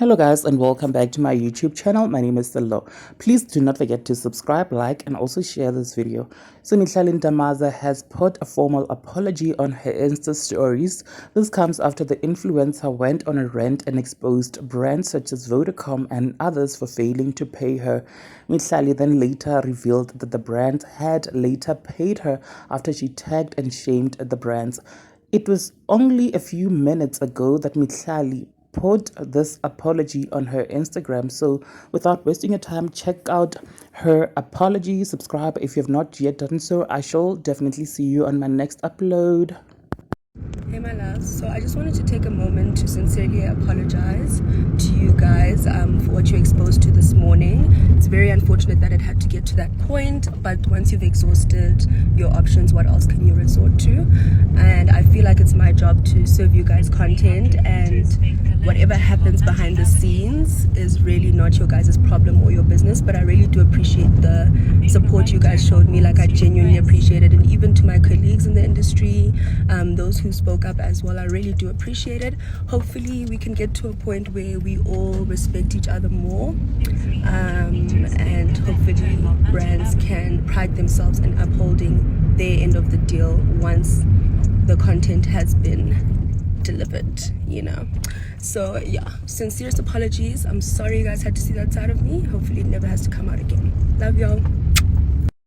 Hello guys and welcome back to my YouTube channel. My name is Mihlali. Please do not forget to subscribe, like and also share this video. So Mihlali has put a formal apology on her Insta stories. This comes after the influencer went on a rant and exposed brands such as Vodacom and others for failing to pay her. Mihlali then later revealed that the brands had later paid her after she tagged and shamed the brands. It was only a few minutes ago that Mihlali put this apology on her Instagram. So without wasting your time, check out her apology. Subscribe if you have not yet done so. I shall definitely see you on my next upload. Hey my loves, so I just wanted to take a moment to sincerely apologize to you guys for what you exposed to this morning. It's very unfortunate that it had to get to that point, but once you've exhausted your options, what else can you resort to? And I feel like it's my job to serve you guys content, and whatever happens behind the scenes is really not your guys' problem or your business. But I really do appreciate the support you guys showed me. Like, I genuinely appreciate it. And even to my colleagues in the industry, those who spoke up as well, I really do appreciate it. Hopefully we can get to a point where we all respect each other more, and hopefully brands can pride themselves in upholding their end of the deal once the content has been delivered, you know. So yeah, sincerest apologies. I'm sorry you guys had to see that side of me. Hopefully it never has to come out again. Love y'all.